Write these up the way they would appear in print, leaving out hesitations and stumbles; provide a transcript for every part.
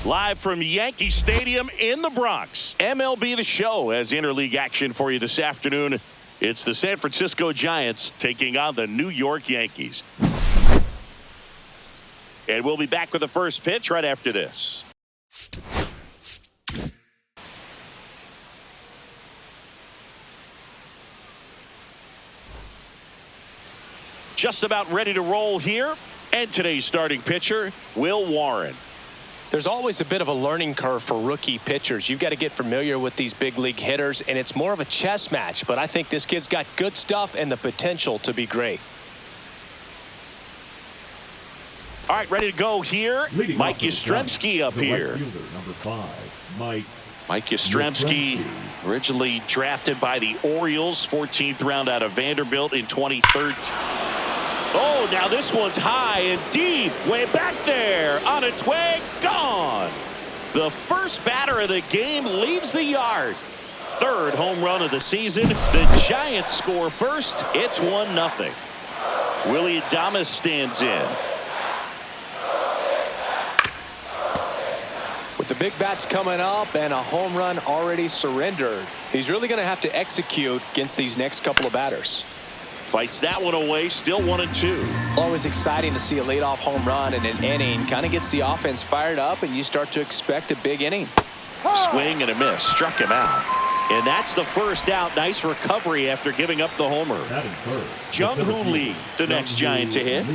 Live from Yankee Stadium in the Bronx. MLB The Show has interleague action for you this afternoon. It's the San Francisco Giants taking on the New York Yankees. And we'll be back with the first pitch right after this. Just about ready to roll here. And today's starting pitcher, Will Warren. There's always a bit of a learning curve for rookie pitchers. You've got to get familiar with these big league hitters, and it's more of a chess match. But I think this kid's got good stuff and the potential to be great. All right, ready to go here. Mike Yastrzemski up here. Number 5, Mike Yastrzemski, originally drafted by the Orioles, 14th round out of Vanderbilt in 2013. Oh, now this one's high and deep, way back there, on its way, gone. The first batter of the game leaves the yard. Third home run of the season. The Giants score first. It's 1-0. Willie Adames stands in. With the big bats coming up and a home run already surrendered, he's really going to have to execute against these next couple of batters. Fights that one away, still 1-2. Always exciting to see a leadoff home run in an inning. Kind of gets the offense fired up, and you start to expect a big inning. Swing and a miss, struck him out. And that's the first out. Nice recovery after giving up the homer. Jung-Hoo Lee, the next Giant to hit.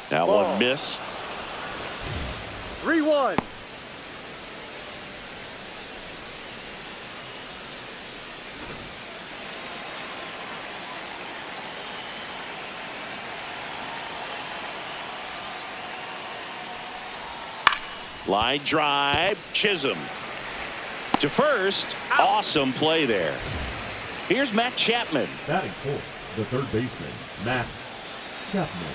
That one missed. 3-1. Line drive, Chisholm to first. Awesome play there. Here's Matt Chapman. Batting fourth, the third baseman, Matt Chapman.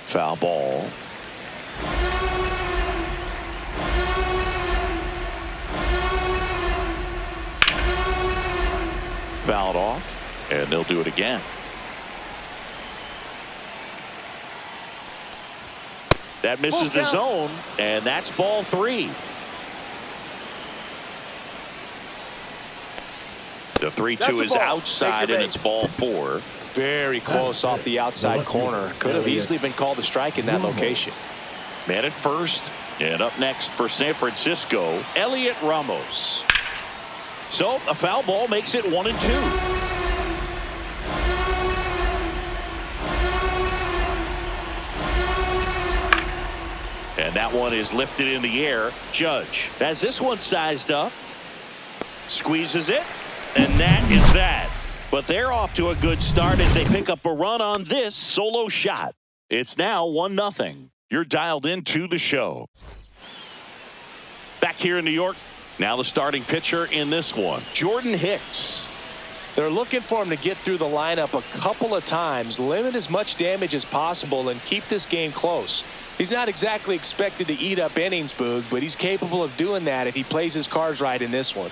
Foul ball. Fouled off, and they'll do it again. That misses the zone, and that's ball 3. The 3-2 is outside, and it's ball 4. Very close off the outside corner. Could have easily been called a strike in that location. Man at first, and up next for San Francisco, Elliot Ramos. So a foul ball makes it 1-2. And that one is lifted in the air. Judge has this one sized up. Squeezes it. And that is that. But they're off to a good start as they pick up a run on this solo shot. It's now 1-0. You're dialed into the show. Back here in New York. Now the starting pitcher in this one, Jordan Hicks. They're looking for him to get through the lineup a couple of times, limit as much damage as possible, and keep this game close. He's not exactly expected to eat up innings, Boog, but he's capable of doing that if he plays his cards right in this one.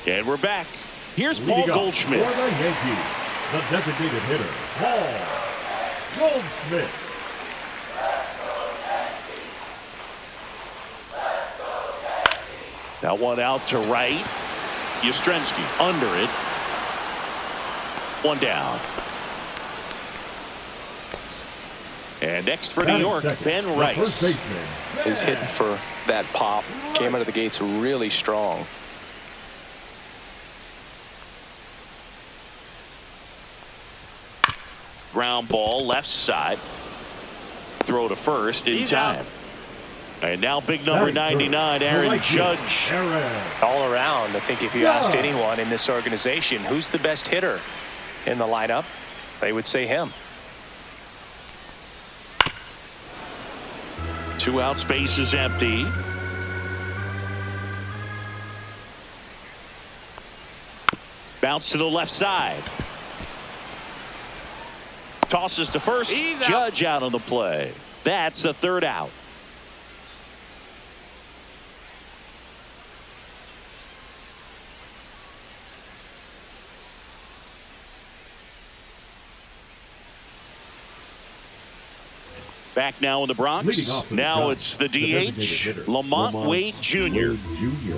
And we're back. Here's Paul Goldschmidt. For the Yankees, the designated hitter, Paul Goldschmidt. That one out to right. Yastrzemski under it. One down. And next for New York, Ben Rice. Is hitting for that pop. Came out of the gates really strong. Ground ball left side. Throw to first in time. And now big number 99, Aaron Judge. All around, I think if you asked anyone in this organization who's the best hitter in the lineup, they would say him. 2 outs, base is empty. Bounce to the left side. Tosses to first. Judge out on the play. That's the third out. Back now in the Bronx. Leading off for the Now Giants, it's the designated DH, hitter, Lamont Wade Jr. Wade Jr.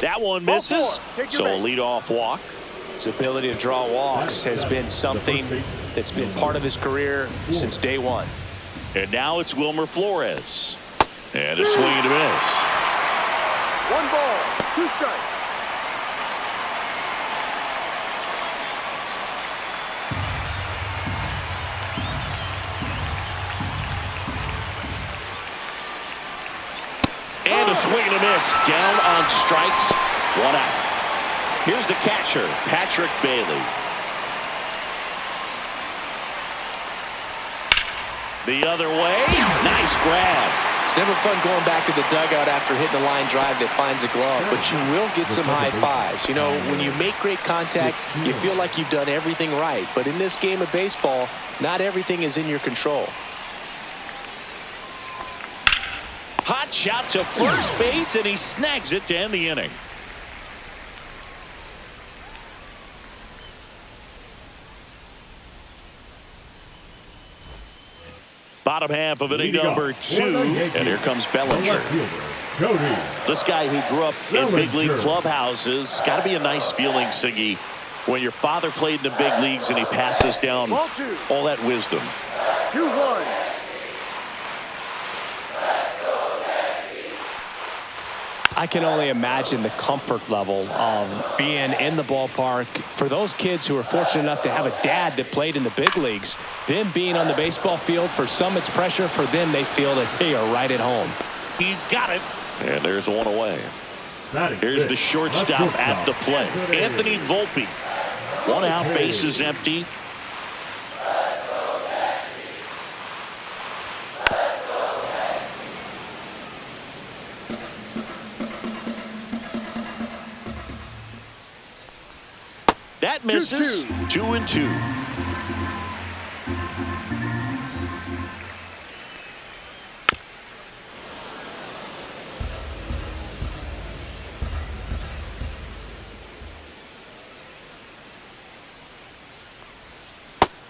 That one misses. So a leadoff walk. His ability to draw walks has been something that's been part of his career since day one. And now it's Wilmer Flores. And a swing and a miss. 1 ball, 2 strikes. And a swing and a miss. Down on strikes. 1 out. Here's the catcher, Patrick Bailey. The other way. Nice grab. It's never fun going back to the dugout after hitting a line drive that finds a glove, but you will get some high fives. You know, when you make great contact, you feel like you've done everything right. But in this game of baseball, not everything is in your control. Hot shot to first base, and he snags it to end the inning. Bottom half of inning number 2, and here comes Bellinger. This guy who grew up in big league clubhouses. Got to be a nice feeling, Siggy, when your father played in the big leagues and he passes down all that wisdom. 2-1. I can only imagine the comfort level of being in the ballpark for those kids who are fortunate enough to have a dad that played in the big leagues. Them being on the baseball field, for some it's pressure. For them, they feel that they are right at home. He's got it. And there's one away. Here's the shortstop at the plate, Anthony Volpe. 1 out, bases empty. That misses. 2-2.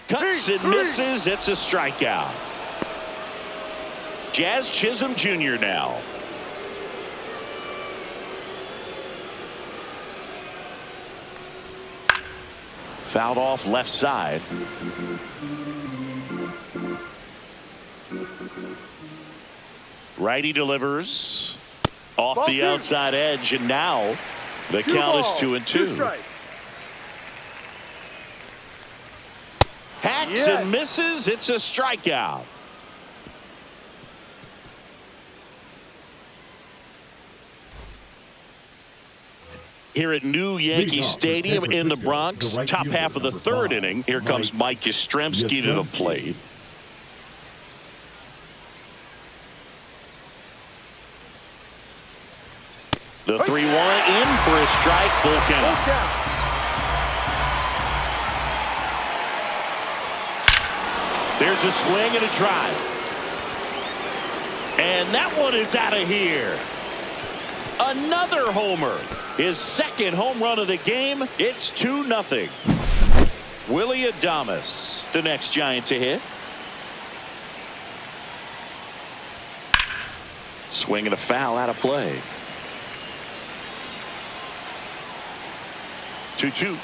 Cuts and misses. It's a strikeout. Jazz Chisholm Jr. now. Fouled off left side. Righty delivers off the outside edge, and now the count is 2-2. Hacks and misses. It's a strikeout. Here at New Yankee Stadium in the Bronx, top half of the 3rd inning. Here comes Mike Yastrzemski to the plate. The 3-1 in for a strike, full count. There's a swing and a drive. And that one is out of here. Another homer. His 2nd home run of the game. It's 2-0. Willie Adames, the next Giant to hit. Swing and a foul out of play. 2-2.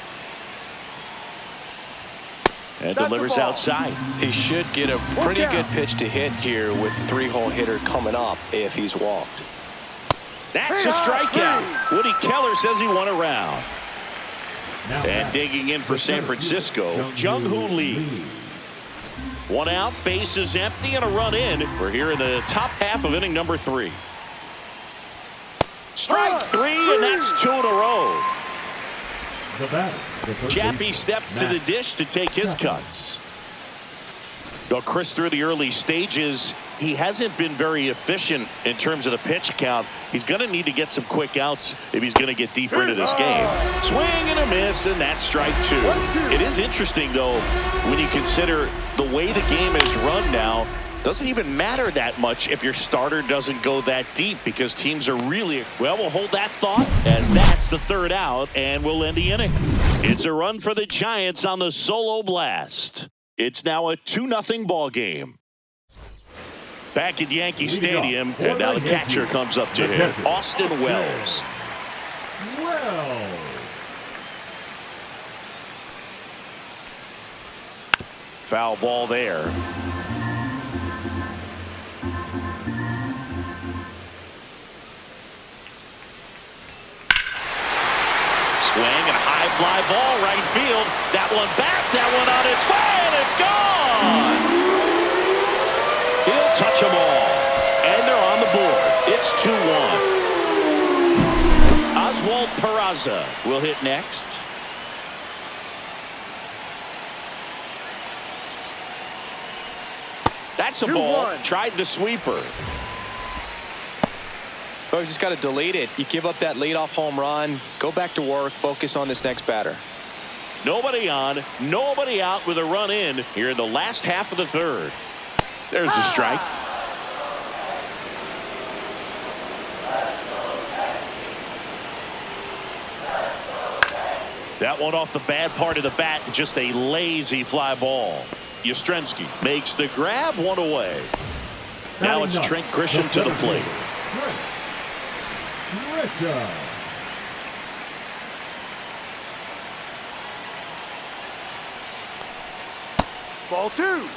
And delivers outside. He should get a pretty good pitch to hit here with the 3-hole hitter coming up if he's walked. That's a strikeout. Woody Keller says he won a round. And digging in for San Francisco, Jung-Hoo Lee. 1 out, bases empty, and a run in. We're here in the top half of inning number 3. Strike 3, and that's 2 in a row. Chappie steps to the dish to take his cuts. Well, Chris, through the early stages, he hasn't been very efficient in terms of the pitch count. He's going to need to get some quick outs if he's going to get deeper into this game. Swing and a miss, and that's strike 2. It is interesting, though, when you consider the way the game is run now. Doesn't even matter that much if your starter doesn't go that deep because teams are really, well, we'll hold that thought as that's the third out and we'll end the inning. It's a run for the Giants on the solo blast. It's now a 2-0 ball game. Back at Yankee Stadium, and now the catcher comes up to hit. Austin Wells. Foul ball there. Swing and a high fly ball right field. That one back, that one on its way, and it's gone. He'll touch them all. And they're on the board. It's 2-1. Oswald Peraza will hit next. That's a ball. Tried the sweeper. Oh, you just got to delete it. You give up that leadoff home run. Go back to work. Focus on this next batter. Nobody on, nobody out with a run in here in the last half of the third. There's a strike. That one off the bad part of the bat. Just a lazy fly ball. Yastrzemski makes the grab, one away. Now it's Trent Grisham to the plate. Ball 2.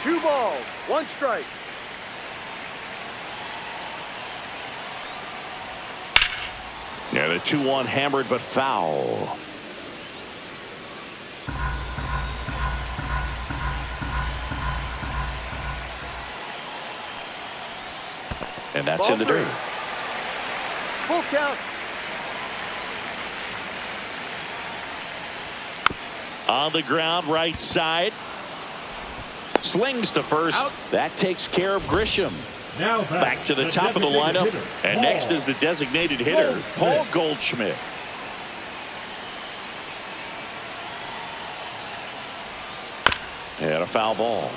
2 balls, 1 strike. Yeah, the 2-1 hammered but foul. And that's in the dirt. Full count. On the ground, right side. Slings to first. Out. That takes care of Grisham. Now back to the top of the lineup. And next is the designated hitter, Paul Goldschmidt. And a foul ball.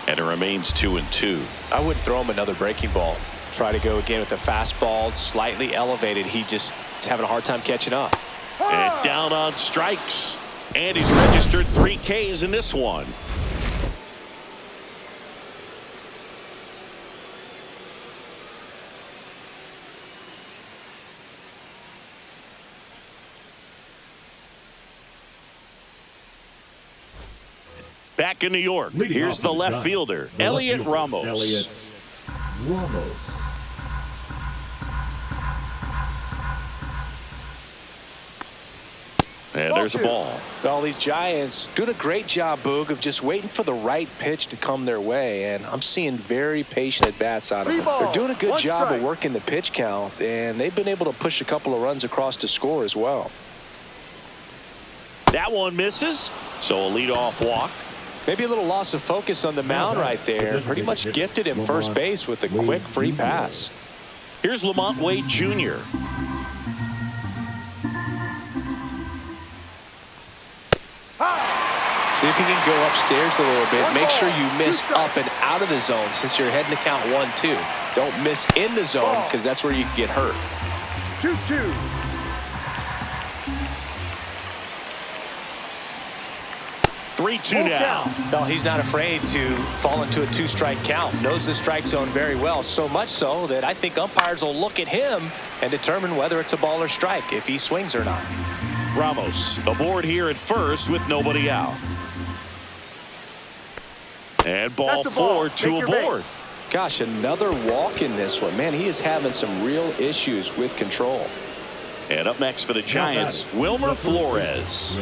And it remains 2-2. I wouldn't throw him another breaking ball. Try to go again with the fastball, slightly elevated. He just is having a hard time catching up. And down on strikes. And he's registered 3 Ks in this one. Back in New York, here's the left fielder, Elliot Ramos. And there's a ball. Well, these Giants doing a great job, Boog, of just waiting for the right pitch to come their way, and I'm seeing very patient at-bats out of them. They're doing a good job of working the pitch count, and they've been able to push a couple of runs across to score as well. That one misses, so a leadoff walk. Maybe a little loss of focus on the mound right there. Pretty much gifted him first base with a quick free pass. Here's Lamont Wade Jr. See if you can go upstairs a little bit. Make sure you miss up and out of the zone since you're heading to count 1-2. Don't miss in the zone because that's where you can get hurt. 2-2. 3-2 now. No, he's not afraid to fall into a 2-strike count. Knows the strike zone very well, so much so that I think umpires will look at him and determine whether it's a ball or strike, if he swings or not. Ramos aboard here at first with nobody out. And ball 4 to aboard. Gosh, another walk in this one. Man, he is having some real issues with control. And up next for the Giants, Wilmer Flores.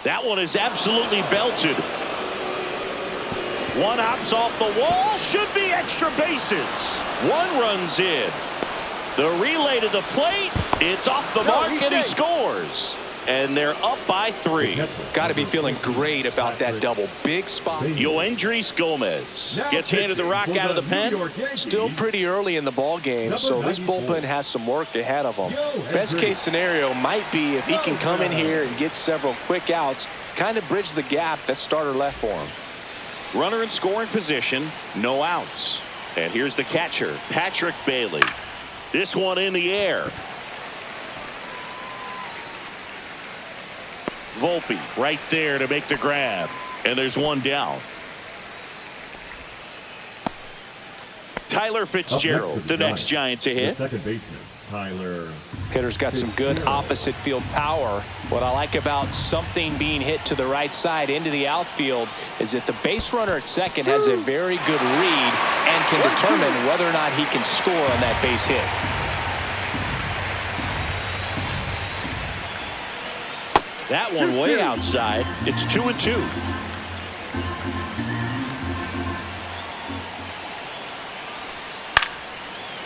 That one is absolutely belted. One hops off the wall. Should be extra bases. One runs in. The relay to the plate. It's off the mark and he scores. and they're up by 3. Got to be feeling great about that double. Big spot. Yoendris Gomez gets handed the rock out of the pen. Still pretty early in the ball game, so this bullpen has some work ahead of them. Best case scenario might be if he can come in here and get several quick outs, kind of bridge the gap that starter left for him. Runner in scoring position, no outs. And here's the catcher, Patrick Bailey. This one in the air. Volpe right there to make the grab. And there's one down. Tyler Fitzgerald, the next Giant to hit. Second baseman, Tyler. Hitter's got some good opposite field power. What I like about something being hit to the right side into the outfield is that the base runner at second has a very good read and can determine whether or not he can score on that base hit. That one way outside. It's 2-2.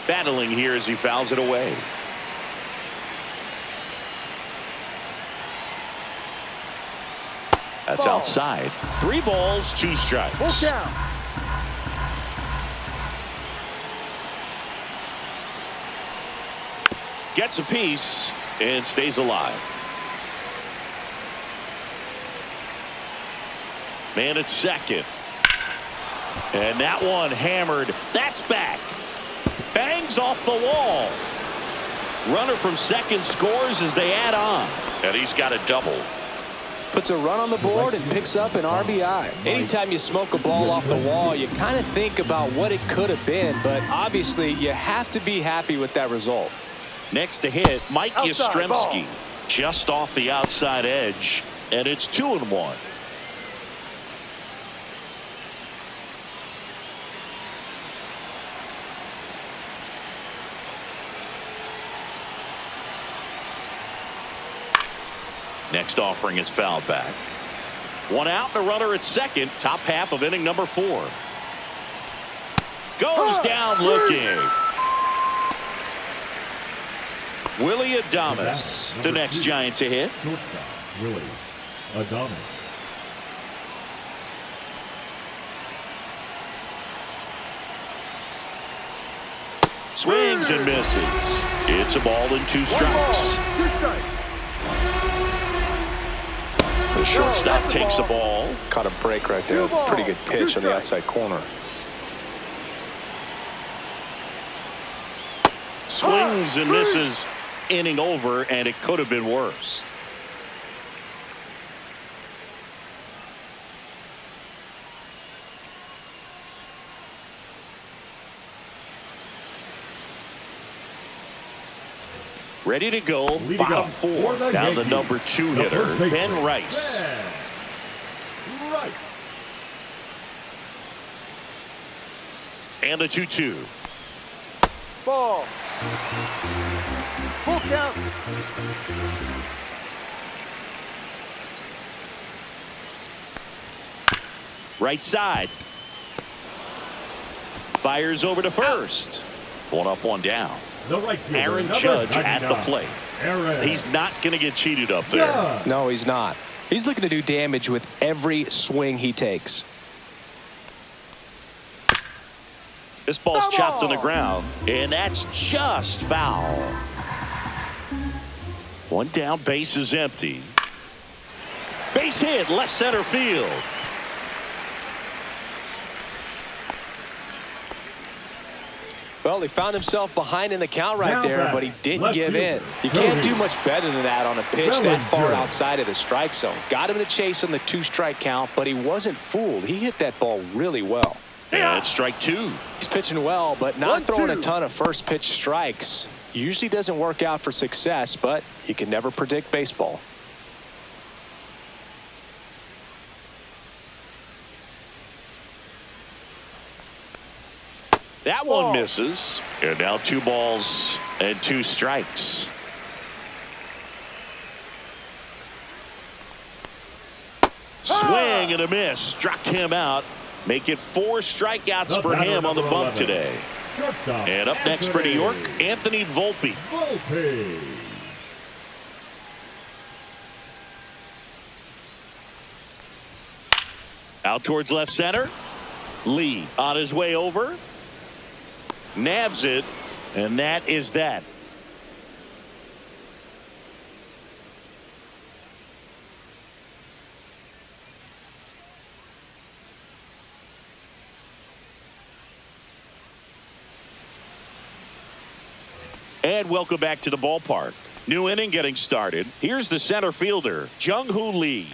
Battling here as he fouls it away. That's outside. 3 balls, 2 strikes. Full count. Gets a piece and stays alive. Man at second. And that one hammered. That's back. Bangs off the wall. Runner from second scores as they add on. And he's got a double. Puts a run on the board and picks up an RBI. Anytime you smoke a ball off the wall, you kind of think about what it could have been, but obviously you have to be happy with that result. Next to hit, Mike Outside Yastrzemski. ball. Just off the outside edge. And it's 2-1. Next offering is fouled back. 1 out and a runner at second. Top half of inning number 4. Goes down looking. Willie Adames, the next Giant to hit. Shortstop, Willie Adames. Swings and misses. It's a ball and 2 1 strikes. ball, 2 strikes. The shortstop takes the ball. Caught a break right there. Pretty good pitch on the outside corner. Swings and misses. Inning over, and it could have been worse. Ready to go. Leading Bottom up 4. for the Now the Yankees, number 2 the hitter, first baseman, Ben Rice. Ben Rice. And the 2-2. Ball. Full count. Right side. Fires over to first. 1 up, 1 down. The right fielder, Aaron number Judge at the 99, plate. Aaron He's not going to get cheated up there. Judge. No, he's not. He's looking to do damage with every swing he takes. This ball's Come chopped on the on. ground, and that's just foul. 1 down, base is empty. Base hit, left center field. Well, he found himself behind in the count right Now there, batting, but he didn't left give in. fielder, You can't do Cody. much better than that on a pitch that Bellinger. far outside of the strike zone. Got him in a chase on the 2-strike count, but he wasn't fooled. He hit that ball really well. And it's strike 2. He's pitching well, but not 1-2. throwing a ton of first pitch strikes. Usually doesn't work out for success, but you can never predict baseball. That one misses. And now 2 balls and 2 strikes. Swing and a miss. Struck him out. Make it 4 strikeouts The for batter, him on the number bump 11. today. Shortstop, And up next for New York, Anthony Volpe. Volpe. Out towards left center. Lee on his way over. Nabs it. And that is that. And welcome back to the ballpark. New inning getting started. Here's the center fielder, Jung-Hoo Lee.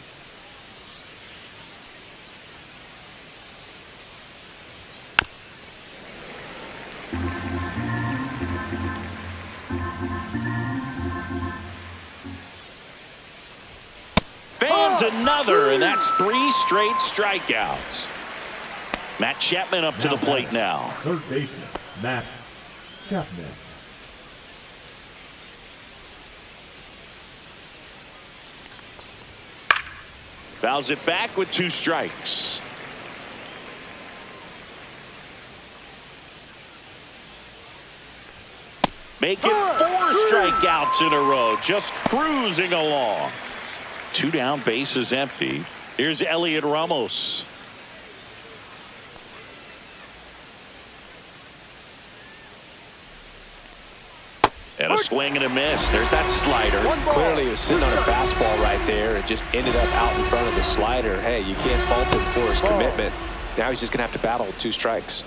Fans another, and that's 3 straight strikeouts. Matt Chapman up to the plate now. Third baseman, Matt Chapman. Fouls it back with 2 strikes. Make it 4 strikeouts in a row. Just cruising along. 2 down, bases empty. Here's Elliot Ramos. And a swing and a miss. There's that slider. Clearly he was sitting on a fastball right there and just ended up out in front of the slider. Hey, you can't fault him for his commitment. Now he's just going to have to battle with 2 strikes.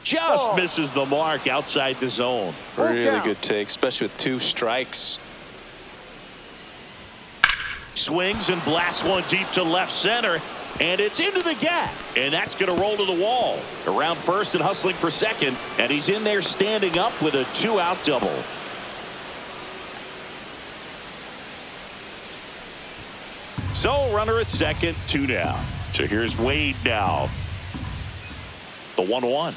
Just misses the mark outside the zone. Really good take, especially with 2 strikes. Swings and blasts one deep to left center. And it's into the gap. And that's going to roll to the wall. Around first and hustling for second. And he's in there standing up with a 2-out double. So runner at second, 2 down. So here's Wade now. The 1-1.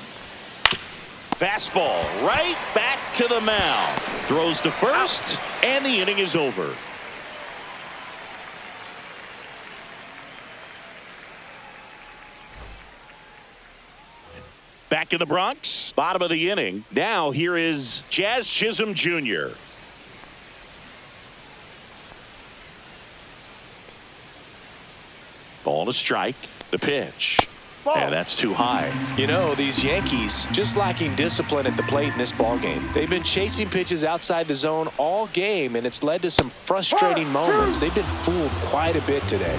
Fastball right back to the mound. Throws to first. And the inning is over. Back in the Bronx, bottom of the inning. Now here is Jazz Chisholm Jr. Ball to strike. The pitch. And that's too high. You know, these Yankees just lacking discipline at the plate in this ball game. They've been chasing pitches outside the zone all game, and it's led to some frustrating moments. They've been fooled quite a bit today.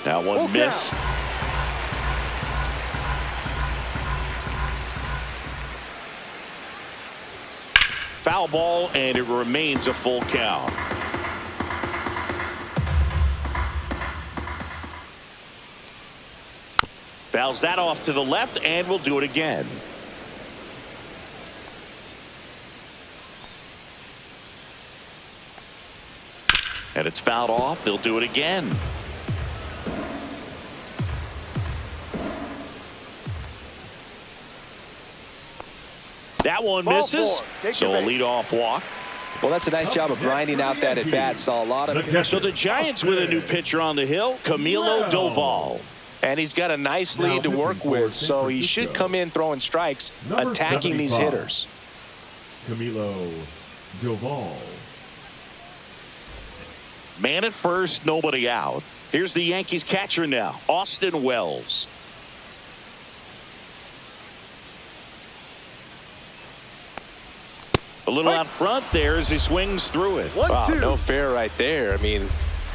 That one missed. Foul ball, and it remains a full count. Fouls that off to the left, and we'll do it again. And it's fouled off. They'll do it again. That one misses. So a leadoff walk. Well, that's a nice job of grinding out that at bat. Saw a lot of. So the Giants with a new pitcher on the hill, Camilo Doval. And he's got a nice lead to work with, so he should come in throwing strikes, attacking these hitters. Camilo Doval. Man at first, nobody out. Here's the Yankees catcher now, Austin Wells. A little out front there as he swings through it. Wow, no fair right there. I mean,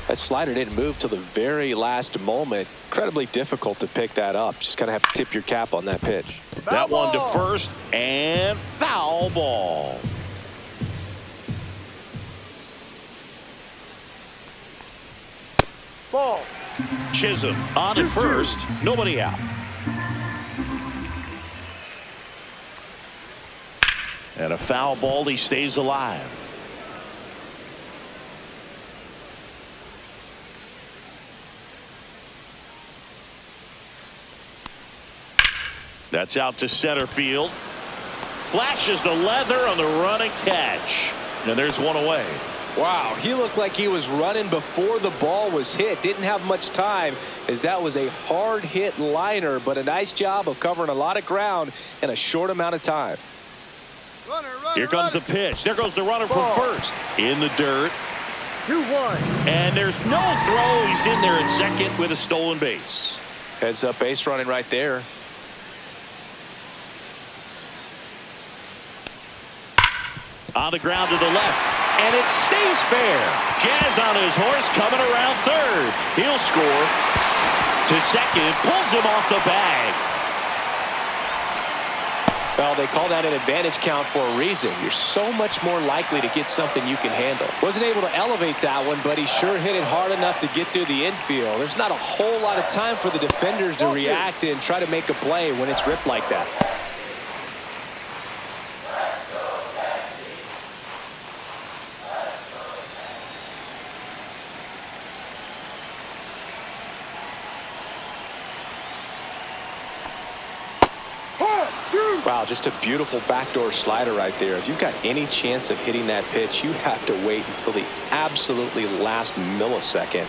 that slider didn't move till the very last moment. Incredibly difficult to pick that up. Just kind of have to tip your cap on that pitch. That one to first, and foul ball. Ball. Chisholm on at first, nobody out. And a foul ball, he stays alive. That's out to center field. Flashes the leather on the running catch. And there's one away. Wow, he looked like he was running before the ball was hit. Didn't have much time, as that was a hard hit liner, but a nice job of covering a lot of ground in a short amount of time. Here comes the pitch. There goes the runner from first. In the dirt. 2-1. And there's no throw. He's in there at second with a stolen base. Heads up base running right there. On the ground to the left. And it stays fair. Jazz on his horse coming around third. He'll score to second. Pulls him off the bag. Well, they call that an advantage count for a reason. You're so much more likely to get something you can handle. Wasn't able to elevate that one, but he sure hit it hard enough to get through the infield. There's not a whole lot of time for the defenders to react and try to make a play when it's ripped like that. Wow, just a beautiful backdoor slider right there. If you've got any chance of hitting that pitch, you have to wait until the absolutely last millisecond.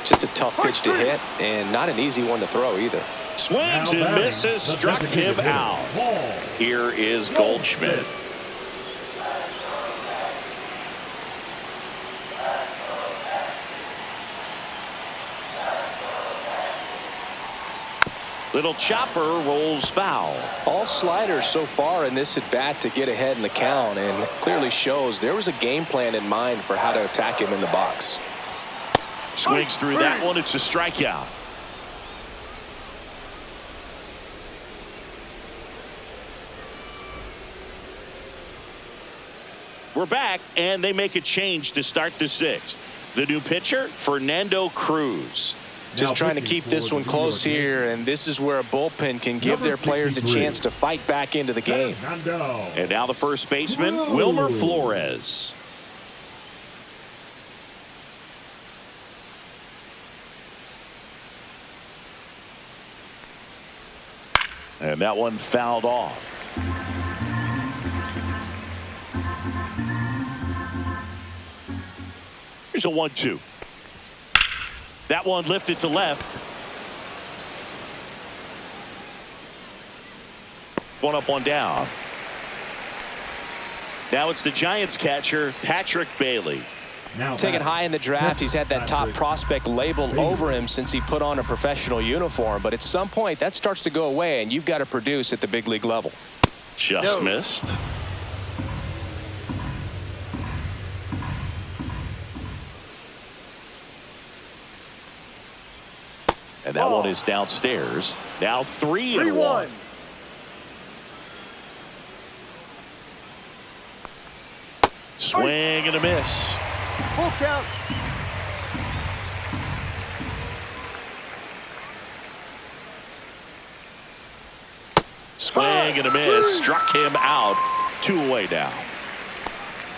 Just a tough pitch to hit and not an easy one to throw either. Swings and misses, struck him out. Here is Goldschmidt. Little chopper rolls foul. All sliders so far in this at bat to get ahead in the count, and clearly shows there was a game plan in mind for how to attack him in the box. Swings through that one. It's a strikeout. We're back, and they make a change to start the sixth. The new pitcher, Fernando Cruz. Just trying to keep this one close here, and this is where a bullpen can give their players a chance to fight back into the game. And now the first baseman, Wilmer Flores. And that one fouled off. Here's a 1-2. That one lifted to left. One up, one down. Now it's the Giants catcher, Patrick Bailey. Taken high in the draft, he's had that top prospect label over him since he put on a professional uniform. But at some point, that starts to go away, and you've got to produce at the big league level. Just missed. And that one is downstairs. Now 3-1. Swing and a miss. Full count. Swing and a miss. Struck him out. 2 away now.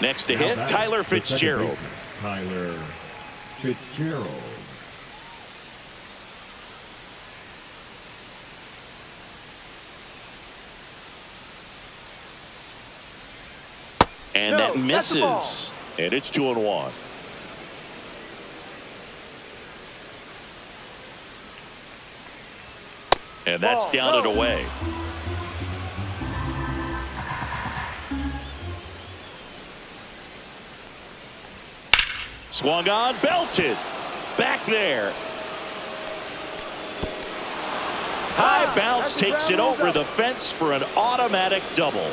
Next to hit, Tyler Fitzgerald. Tyler Fitzgerald. And that misses. And it's 2-1. And that's down and away. Swung on, belted. Back there. High bounce takes it over the fence for an automatic double.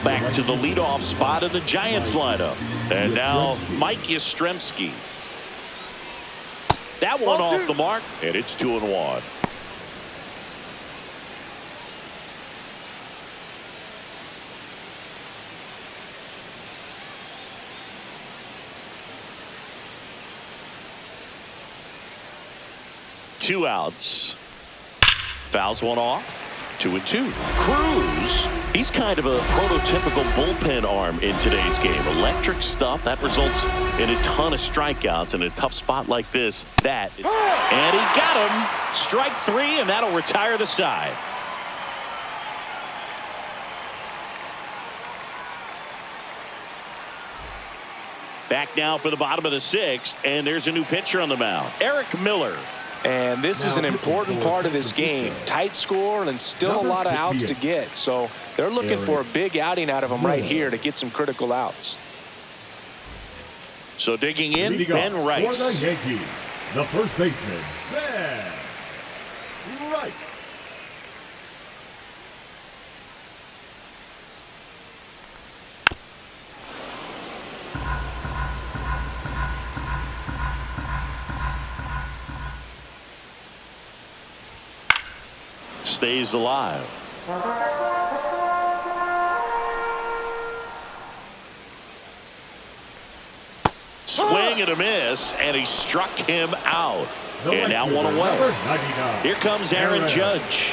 Back to the leadoff spot in the Giants lineup. And now Mike Yastrzemski. That one off the mark, and it's 2-1. Two outs. Fouls one off. 2-2. Cruz, he's kind of a prototypical bullpen arm in today's game. Electric stuff that results in a ton of strikeouts in a tough spot like this. And he got him. Strike 3, and that'll retire the side. Back now for the bottom of the 6th, and there's a new pitcher on the mound. Eric Miller. And this is an important part of this game. Tight score and still a lot of outs to get. So they're looking for a big outing out of him right here to get some critical outs. So digging in, Leading Ben off Rice. For the Yankees, the first baseman, Ben Rice. Stays alive. Swing and a miss, and he struck him out. And now one away. Here comes Aaron Judge.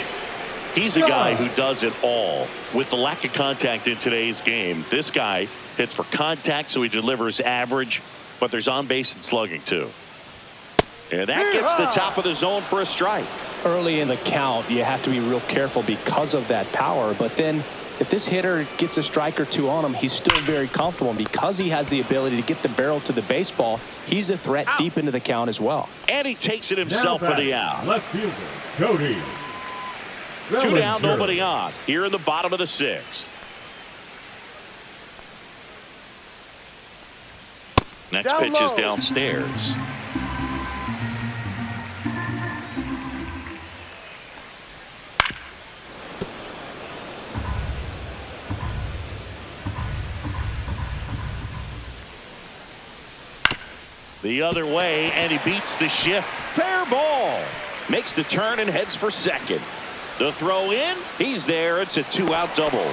He's a guy who does it all. With the lack of contact in today's game, this guy hits for contact, so he delivers average, but there's on base and slugging too. And that gets the top of the zone for a strike. Early in the count, you have to be real careful because of that power. But then if this hitter gets a strike or two on him, he's still very comfortable. And because he has the ability to get the barrel to the baseball, he's a threat deep into the count as well. And he takes it himself for the out. Left fielder, Cody. Two down, nobody on. Here in the bottom of the sixth. Next pitch is downstairs. The other way, and he beats the shift. Fair ball. Makes the turn and heads for second. The throw in. He's there. It's a two-out double.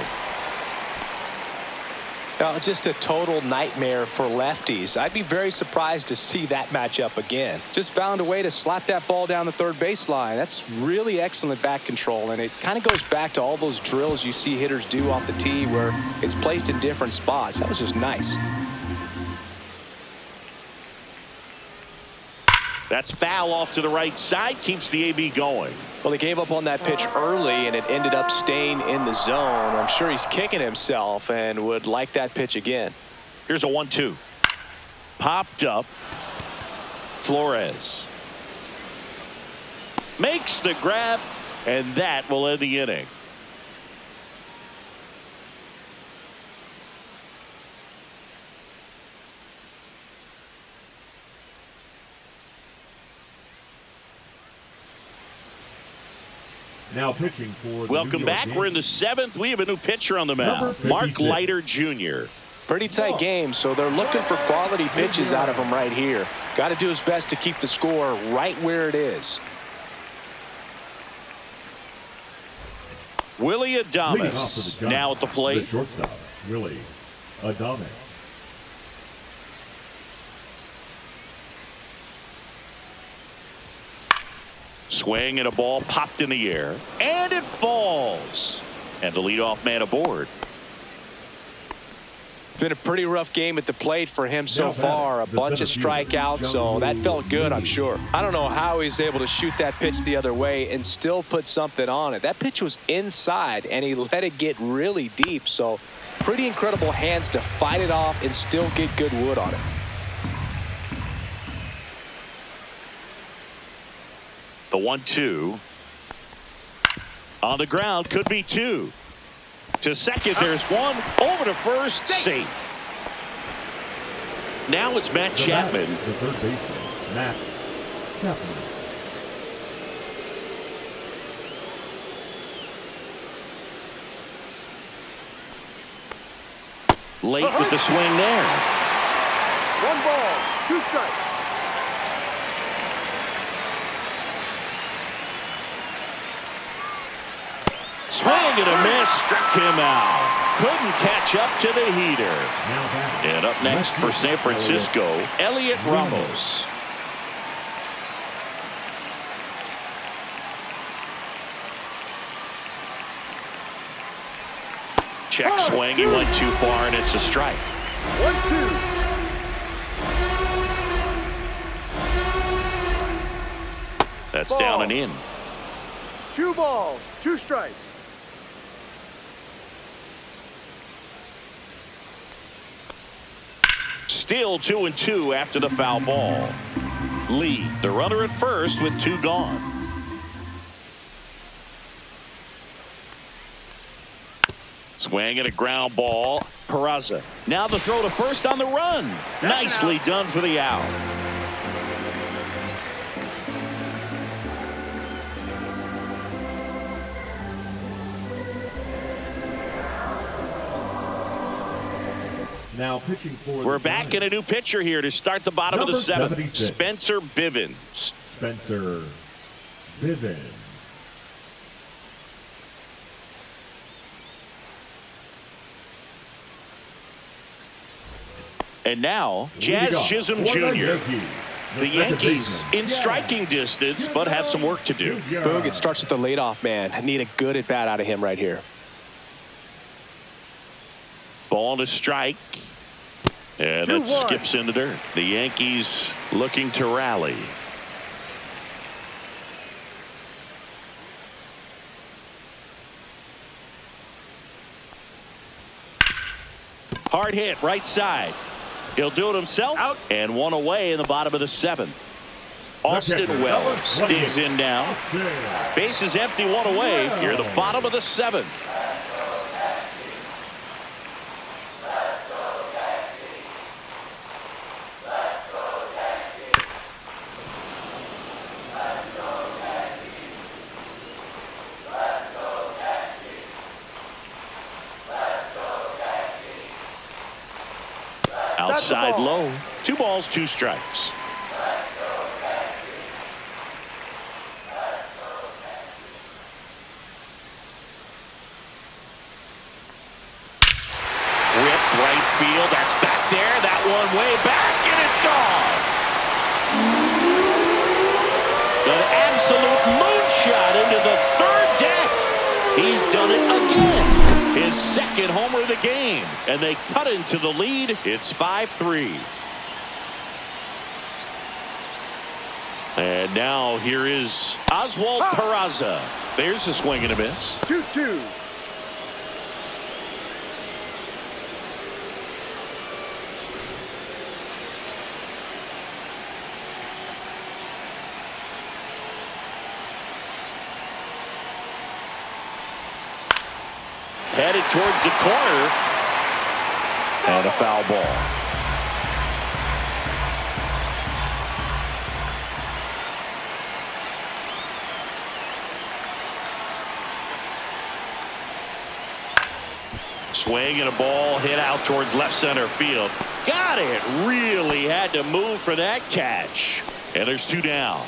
Just a total nightmare for lefties. I'd be very surprised to see that matchup again. Just found a way to slap that ball down the third baseline. That's really excellent bat control, and it kind of goes back to all those drills you see hitters do off the tee where it's placed in different spots. That was just nice. That's foul off to the right side. Keeps the AB going. Well, he gave up on that pitch early, and it ended up staying in the zone. I'm sure he's kicking himself and would like that pitch again. Here's a 1-2. Popped up. Flores makes the grab, and that will end the inning. Now pitching for the Welcome back. We're in the seventh. We have a new pitcher on the mound. Mark Leiter Jr. Pretty tight game, so they're looking for quality pitches out of him right here. Got to do his best to keep the score right where it is. Willie Adames now at the plate. The shortstop, Willie Adames. Swing and a ball popped in the air, and it falls. And the leadoff man aboard. It's been a pretty rough game at the plate for him so far. A bunch of strikeouts, so that felt good, I'm sure. I don't know how he's able to shoot that pitch the other way and still put something on it. That pitch was inside, and he let it get really deep. So pretty incredible hands to fight it off and still get good wood on it. The 1-2 on the ground, could be two. To second, there's one. Over to first, safe. Now it's Matt Chapman. The third baseman, Matt Chapman. Late with the swing there. 1 ball, 2 strikes. Swing and a miss, struck him out. Couldn't catch up to the heater. And up next for San Francisco, Elliot Ramos. Check swing, he went too far, and it's a strike. 1-2. That's down and in. 2 balls, 2 strikes. Still 2-2 after the foul ball. lead. The runner at first with 2 gone. Swing and a ground ball. Peraza. Now the throw to first on the run. Nicely done for the out. Now pitching for We're back in a new pitcher here to start the bottom of the 7th. 76. Spencer Bivens. Spencer Bivens. And now, Jazz Chisholm Jr. The Yankees in striking distance, but have some work to do. Boog, it starts with the leadoff man. I need a good at bat out of him right here. Ball to strike. And that skips in the dirt. The Yankees looking to rally. Hard hit right side. He'll do it himself. Out. And 1 away in the bottom of the 7th. Austin Wells digs in now. Base is empty, 1 away. Here at the bottom of the 7th. Outside low. 2 balls, 2 strikes. Ripped right field. That's back there. That one way back, and it's gone. The absolute moonshot into the 3rd deck. He's done it again. His 2nd homer of the game. And they cut into the lead. It's 5-3. And now here is Oswald Peraza. There's a swing and a miss. 2-2. Headed towards the corner. And a foul ball. Swing and a ball hit out towards left center field. Got it. Really had to move for that catch. And there's 2 down.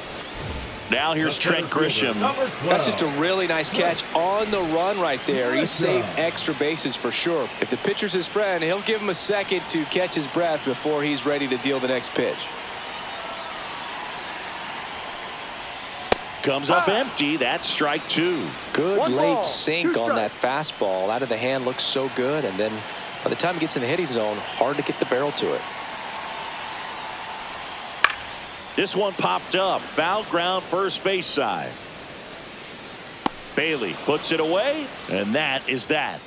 Now here's Trent Grisham. That's just a really nice catch on the run right there. He saved extra bases for sure. If the pitcher's his friend, he'll give him a second to catch his breath before he's ready to deal the next pitch. Comes up empty. That's strike 2. Good 1 late ball, sink 2 on that strikes. fastball. Out of the hand looks so good, and then by the time it gets in the hitting zone, hard to get the barrel to it. This one popped up. Foul ground first base side. Bailey puts it away, and that is that.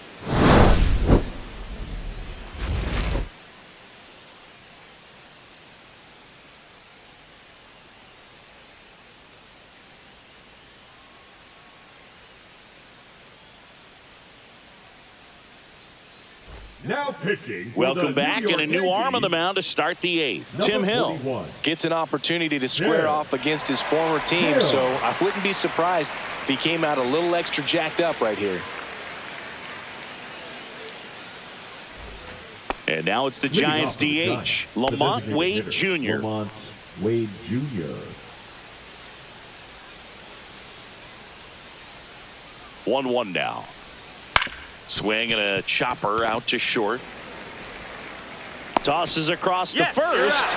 Now pitching. Welcome back, and a new arm on the mound to start the 8th. Tim Hill. 41. Gets an opportunity to square off against his former team, so I wouldn't be surprised if he came out a little extra jacked up right here. And now it's the Giants DH, Lamont Wade Jr. Lamont Wade Jr. 1-1 now. Swing and a chopper out to short. Tosses across to first.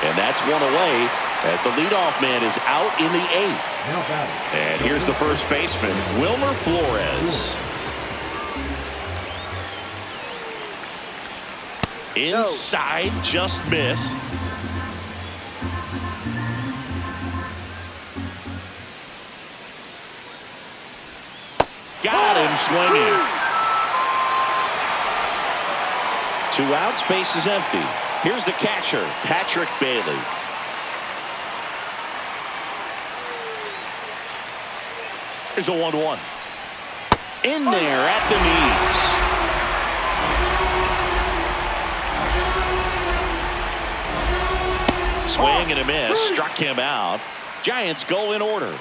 And that's 1 away as the leadoff man is out in the 8th. Now batting. And here's the first baseman, Wilmer Flores. Inside, just missed. Got him swinging. 2 outs, base is empty. Here's the catcher, Patrick Bailey. Here's a 1-1. In there at the knees. Swing and a miss. Struck him out. Giants go in order.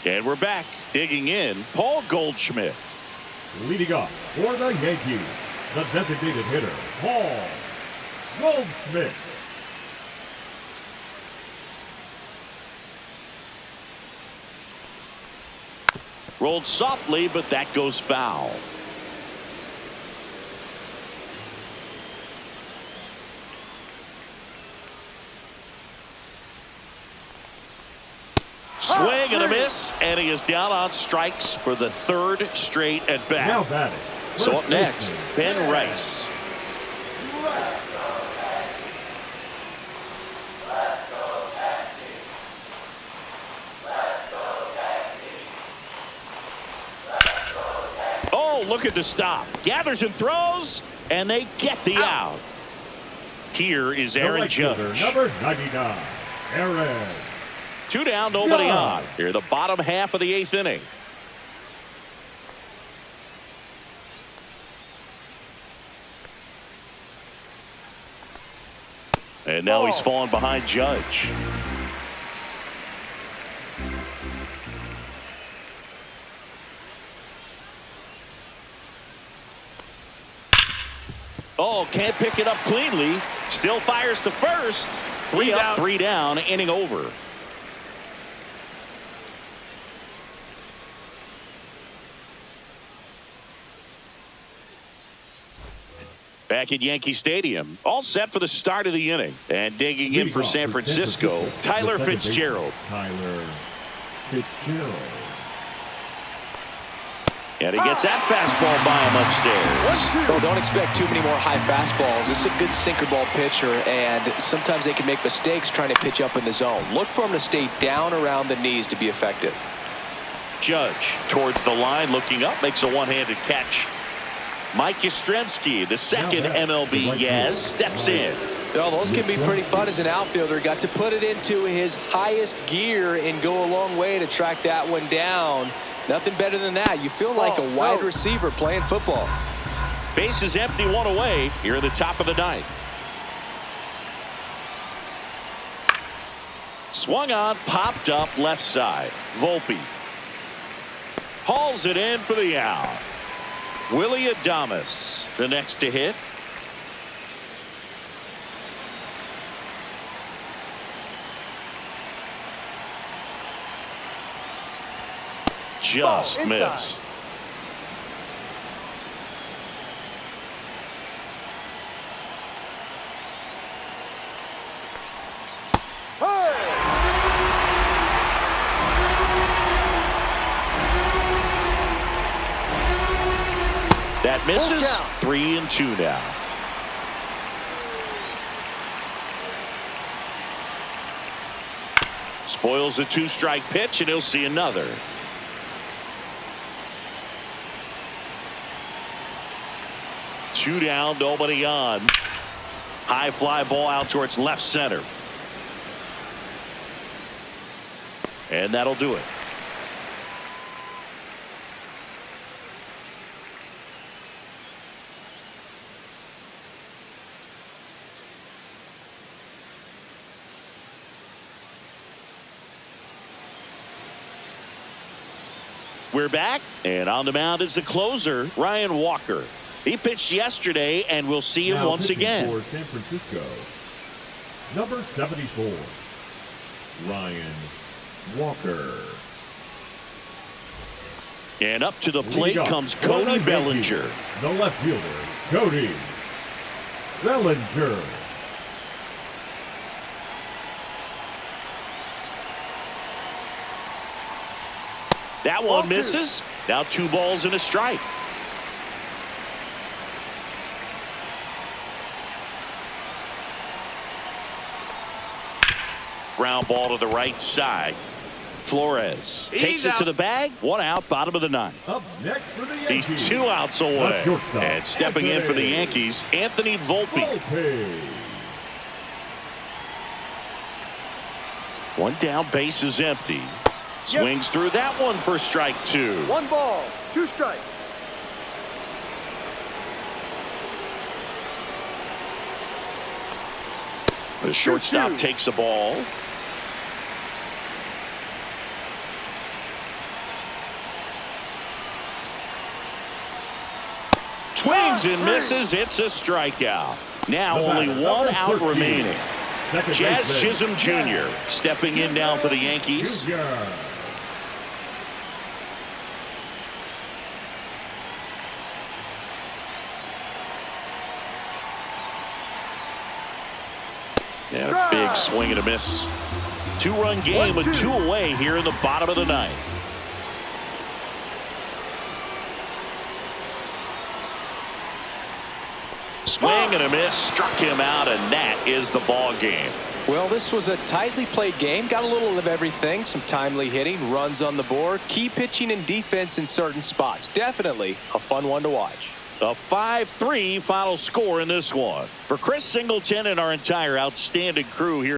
And we're back. Digging in, Paul Goldschmidt. Leading off for the Yankees, the designated hitter, Paul Goldschmidt. Rolled softly, but that goes foul. Swing and a miss, and he is down on strikes for the third straight at bat. Now batting. So up next, Ben Rice. Oh, look at the stop. Gathers and throws, and they get the out. Here is Aaron Judge. Number 99, Aaron. 2 down, nobody on. Here, the bottom half of the 8th inning. And now he's fallen behind Judge. Oh, can't pick it up cleanly. Still fires to first. 3 up, 3 down, inning over. Back at Yankee Stadium, all set for the start of the inning. And digging in for San Francisco, Tyler Fitzgerald. Tyler Fitzgerald. And he gets that fastball by him upstairs. Well, don't expect too many more high fastballs. This is a good sinker ball pitcher, and sometimes they can make mistakes trying to pitch up in the zone. Look for him to stay down around the knees to be effective. Judge towards the line, looking up, makes a one-handed catch. Mike Yastrzemski, the second MLB Yaz, steps in. Well, those can be pretty fun as an outfielder. Got to put it into his highest gear and go a long way to track that one down. Nothing better than that. You feel like a wide receiver playing football. Base is empty, 1 away here at the top of the 9th. Swung on, popped up left side. Volpe hauls it in for the out. Willie Adames, the next to hit. Just missed. That misses. 3-2 now. Spoils a 2-strike pitch, and he'll see another. Two down, nobody on. High fly ball out towards left center. And that'll do it. We're back, and on the mound is the closer, Ryan Walker. He pitched yesterday, and we'll see him once again. For San Francisco, number 74, Ryan Walker. And up to the plate comes Cody Bellinger. The left fielder, Cody Bellinger. That one misses. Now 2 balls and a strike. Ground ball to the right side. Flores takes He's it to out. the bag. 1 out, bottom of the 9th. Up next for the He's Yankees. 2 outs away. The shortstop, And stepping in for the Anthony Yankees, Anthony Volpe. Volpe. 1 down, base is empty. Swings through that one for strike 2. 1 ball, 2 strikes. The shortstop 2-2. takes the ball. Swings and misses. It's a strikeout. Now The only batter, 1 number out 13. remaining. Second Jazz baseman, Chisholm Jr. stepping in now for the Yankees. Jr. And a big swing and a miss. 2-run game with 2 away here in the bottom of the 9th. Swing and a miss, struck him out, and that is the ball game. Well, this was a tightly played game. Got a little of everything. Some timely hitting, runs on the board, key pitching and defense in certain spots. Definitely a fun one to watch. A 5-3 final score in this one. For Chris Singleton and our entire outstanding crew here.